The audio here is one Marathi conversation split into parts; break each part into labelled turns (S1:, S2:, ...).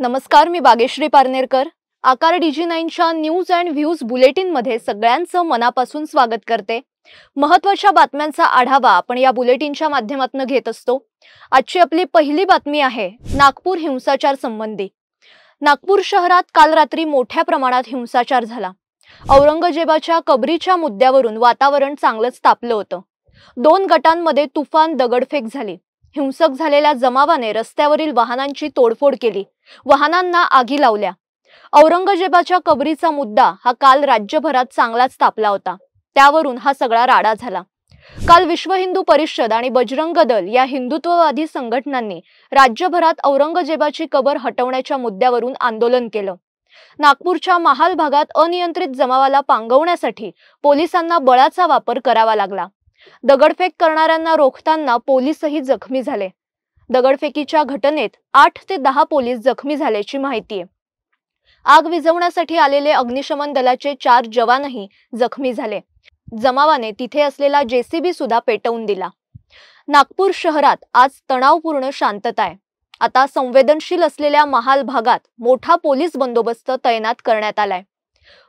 S1: नमस्कार, मी बागेश्री पारनेरकर. आकार DG9च्या न्यूज अँड व्ह्यूज बुलेटिन मध्ये सगळ्यांचं मनापासून स्वागत करते. महत्त्वाच्या बातम्यांचा आढावा आपण या बुलेटिनच्या माध्यमातून घेत असतो. आजची आपली पहिली बातमी आहे नागपूर हिंसाचार संबंधी. नागपूर शहरात काल रात्री मोठ्या प्रमाणात हिंसाचार झाला. औरंगजेबाच्या कबरीच्या मुद्द्यावरून वातावरण चांगलंच तापलं होतं. दोन गटांमध्ये तुफान दगडफेक झाली. हिंसक झालेल्या जमावाने रस्त्यावरील वाहनांची तोडफोड केली, वाहनांना आगी लावल्या. औरंगजेबाच्या कबरीचा मुद्दा हा काल राज्यभरात चांगलाच तापला होता. त्यावरून हा सगळा राडा झाला. काल विश्व हिंदू परिषद आणि बजरंग दल या हिंदुत्ववादी संघटनांनी राज्यभरात औरंगजेबाची कबर हटवण्याच्या मुद्द्यावरून आंदोलन केलं. नागपूरच्या महाल भागात अनियंत्रित जमावाला पांगवण्यासाठी पोलिसांना बळाचा वापर करावा लागला. दगडफेक करणाऱ्यांना रोखताना पोलीसही जखमी झाले. दगडफेकीच्या घटनेत 8 ते 10 पोलीस जखमी झाल्याची माहिती आहे. आग विझवण्यासाठी आलेले अग्निशमन दलाचे 4 जवानही जखमी झाले. जमावाने तिथे असलेला JCB सुद्धा पेटवून दिला. नागपूर शहरात आज तणावपूर्ण शांतता आहे. आता संवेदनशील असलेल्या महाल भागात मोठा पोलीस बंदोबस्त तैनात करण्यात आलाय.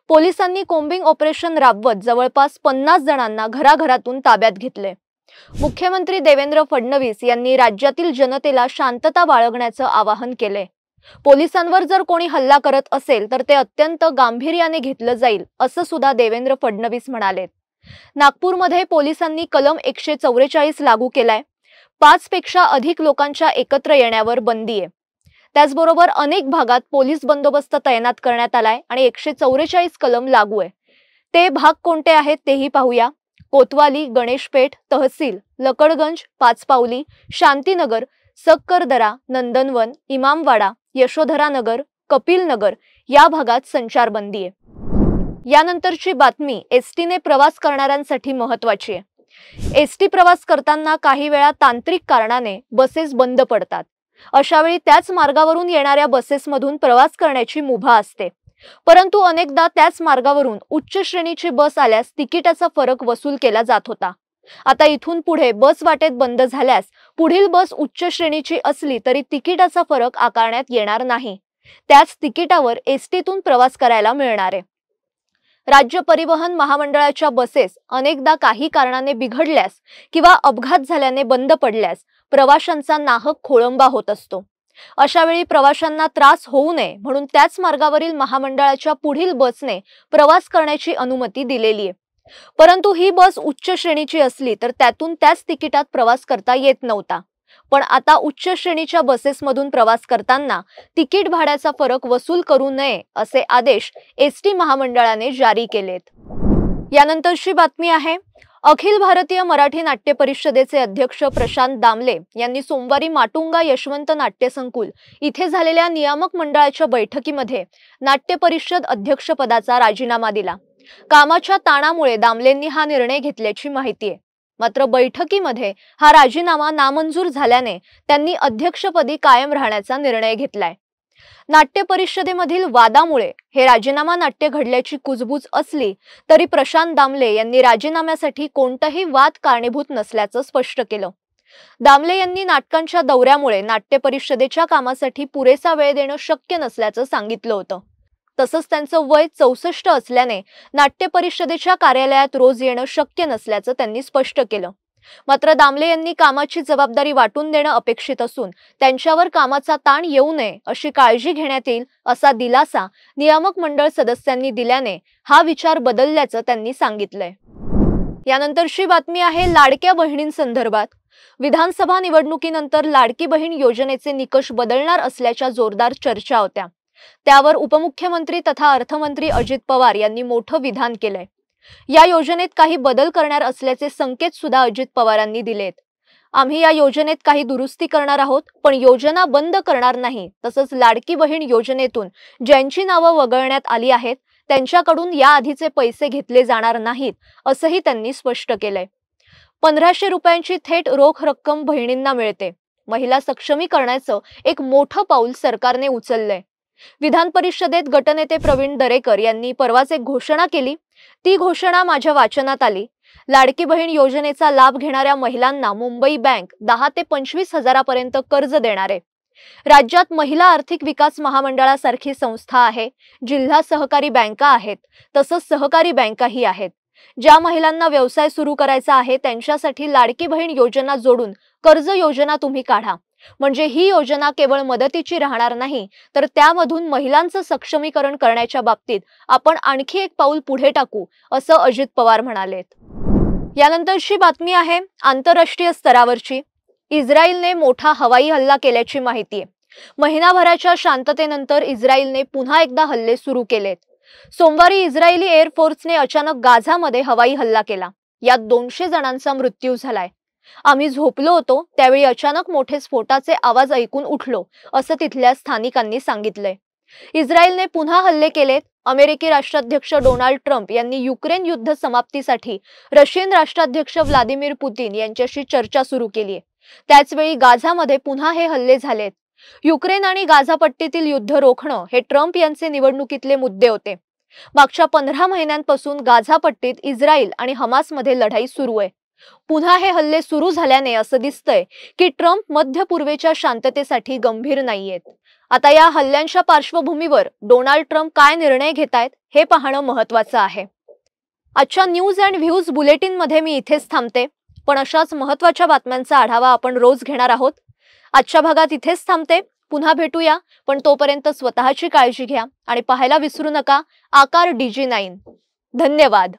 S1: पोलिसांनी कोम्बिंग ऑपरेशन राबवत जवळपास 50 जणांना घराघरातून ताब्यात घेतले. मुख्यमंत्री देवेंद्र फडणवीस यांनी राज्यातील जनतेला शांतता बाळगण्याचं आवाहन केले. पोलिसांवर जर कोणी हल्ला करत असेल तर ते अत्यंत गांभीर्याने घेतलं जाईल असं सुद्धा देवेंद्र फडणवीस म्हणाले. नागपूरमध्ये पोलिसांनी कलम 144 लागू केलाय. 5 पेक्षा अधिक लोकांच्या एकत्र येण्यावर बंदी आहे. त्याचबरोबर अनेक भागात पोलीस बंदोबस्त तैनात करण्यात आलाय आणि 144 कलम लागू आहे. ते भाग कोणते आहेत तेही पाहूया. कोतवाली, गणेशपेठ, तहसील, लकडगंज, पाचपावली, शांतीनगर, सक्करदरा, नंदनवन, इमामवाडा, यशोधरानगर, कपिलनगर या भागात संचारबंदी आहे. यानंतरची बातमी एसटीने प्रवास करणाऱ्यांसाठी महत्त्वाची आहे. एसटी प्रवास करताना काही वेळा तांत्रिक कारणाने बसेस बंद पडतात. अशा वेळी त्याच मार्गावरून येणाऱ्या बसेसमधून प्रवास करण्याची मुभा असते. परंतु अनेकदा त्याच मार्गावरून उच्च श्रेणीची बस आल्यास तिकिटाचा फरक वसूल केला जात होता. आता इथून पुढे बस वाटेत बंद झाल्यास पुढील बस उच्च श्रेणीची असली तरी तिकिटाचा फरक आकारण्यात येणार नाही. त्याच तिकिटावर एसटीतून प्रवास करायला मिळणार आहे. राज्य परिवहन महामंडळाच्या बसेस अनेकदा काही कारणाने बिघडल्यास किंवा अपघात झाल्याने बंद पडल्यास प्रवाशांचा नाहक खोळंबा होत असतो. अशा वेळी प्रवाशांना त्रास होऊ नये म्हणून त्याच मार्गावरील महामंडळाच्या पुढील बसने प्रवास करण्याची अनुमती दिलेली आहे. परंतु ही बस उच्च श्रेणीची असली तर त्यातून त्याच तिकिटात प्रवास करता येत नव्हता. पण आता उच्च श्रेणीच्या बसेसमधून प्रवास करताना तिकीट भाड्याचा फरक वसूल करू नये असे आदेश एसटी महामंडळाने जारी केलेत. यानंतरची बातमी आहे अखिल भारतीय मराठी नाट्य परिषदेचे अध्यक्ष प्रशांत दामले यांनी सोमवारी माटुंगा यशवंत नाट्यसंकुल इथे झालेल्या नियामक मंडळाच्या बैठकीमध्ये नाट्य परिषद अध्यक्षपदाचा राजीनामा दिला. कामाच्या ताणामुळे दामलेंनी हा निर्णय घेतल्याची माहिती आहे. मात्र बैठकीमध्ये हा राजीनामा नामंजूर झाल्याने त्यांनी अध्यक्षपदी कायम राहण्याचा निर्णय घेतलाय. नाट्य परिषदेमधील वादामुळे हे राजीनामा नाट्य घडल्याची कुजबूज असली तरी प्रशांत दामले यांनी राजीनाम्यासाठी कोणताही वाद कारणीभूत नसल्याचं स्पष्ट केलं. दामले यांनी नाटकांच्या दौऱ्यामुळे नाट्य परिषदेच्या कामासाठी पुरेसा वेळ देणं शक्य नसल्याचं सांगितलं होतं. तसंच त्यांचं वय 64 असल्याने नाट्य परिषदेच्या कार्यालयात रोज येणं शक्य नसल्याचं त्यांनी स्पष्ट केलं. मात्र दामले यांनी कामाची जबाबदारी वाटून देणं अपेक्षित असून त्यांच्यावर कामाचा ताण येऊ नये अशी काळजी घेण्यात येईल असा दिलासा नियामक मंडळ सदस्यांनी दिल्याने हा विचार बदलल्याचं त्यांनी सांगितलंय. यानंतरची बातमी आहे लाडक्या बहिणींसंदर्भात. विधानसभा निवडणुकीनंतर लाडकी बहीण योजनेचे निकष बदलणार असल्याच्या जोरदार चर्चा होत्या. त्यावर उपमुख्यमंत्री तथा अर्थमंत्री अजित पवार यांनी मोठं विधान केलंय. या योजनेत काही बदल करणार असल्याचे संकेत सुद्धा अजित पवारांनी दिलेत. आम्ही या योजनेत काही दुरुस्ती करणार आहोत, पण योजना बंद करणार नाही. तसंच लाडकी बहीण योजनेतून ज्यांची नावं वगळण्यात आली आहेत त्यांच्याकडून या आधीचे पैसे घेतले जाणार नाहीत असंही त्यांनी स्पष्ट केलंय. 1500 रुपयांची थेट रोख रक्कम बहिणींना मिळते. महिला सक्षमीकरणाचं एक मोठं पाऊल सरकारने उचललंय. विधान परिषदेत गटनेते प्रवीण दरेकर यांनी परवाच एक घोषणा केली. ती घोषणा माझ्या वाचनात आली. लाडकी बहीण योजनेचा लाभ घेणाऱ्या महिलांना मुंबई बँक 10 ते 25 हजारापर्यंत कर्ज देणार आहे. राज्यात महिला आर्थिक विकास महामंडळासारखी संस्था आहे, जिल्हा सहकारी बँका आहेत, तसंच सहकारी बँकाही आहेत. ज्या महिलांना व्यवसाय सुरू करायचा आहे त्यांच्यासाठी लाडकी बहीण योजना जोडून कर्ज योजना तुम्ही काढा. म्हणजे ही योजना केवळ मदतीची राहणार नाही, तर त्यामधून महिलांचं सक्षमीकरण करण्याच्या बाबतीत आपण आणखी एक पाऊल पुढे टाकू, असं अजित पवार म्हणालेत. यानंतरची बातमी आहे आंतरराष्ट्रीय स्तरावरची. इस्रायलने मोठा हवाई हल्ला केल्याची माहिती आहे. महिनाभराच्या शांततेनंतर इस्रायलने पुन्हा एकदा हल्ले सुरू केलेत. सोमवारी इस्रायली एअर फोर्सने अचानक गाझामध्ये हवाई हल्ला केला. यात 200 जणांचा मृत्यू झालाय. आम्ही झोपलो होतो त्यावेळी अचानक मोठे स्फोटाचे आवाज ऐकून उठलो, असं तिथल्या स्थानिकांनी सांगितलंय. इस्रायलने पुन्हा हल्ले केलेत. अमेरिकी राष्ट्राध्यक्ष डोनाल्ड ट्रम्प यांनी युक्रेन युद्ध समाप्तीसाठी रशियन राष्ट्राध्यक्ष व्लादिमीर पुतिन यांच्याशी चर्चा सुरू केली आहे. त्याचवेळी गाझामध्ये पुन्हा हे हल्ले झालेत. युक्रेन आणि गाझा पट्टीतील युद्ध रोखणं हे ट्रम्प यांचे निवडणुकीतले मुद्दे होते. मागच्या 15 महिन्यांपासून गाझा पट्टीत इस्रायल आणि हमासमध्ये लढाई सुरू आहे. पुन्हा हे हल्ले सुरू झाल्याने असं दिसतंय की ट्रम्प मध्य पूर्वेच्या शांततेसाठी गंभीर नाहीयेत. आता या हल्ल्यांच्या पार्श्वभूमीवर डोनाल्ड ट्रम्प काय निर्णय घेतायत हे पाहणं महत्त्वाचं आहे. आजच्या न्यूज अँड व्ह्यूज बुलेटिन मध्ये मी इथेच थांबते, पण अशाच महत्त्वाच्या बातम्यांचा आढावा आपण रोज घेणार आहोत. आजच्या भागात इथेच थांबते. पुन्हा भेटूया, पण तोपर्यंत स्वतःची काळजी घ्या आणि पाहायला विसरू नका आकार DG9. धन्यवाद.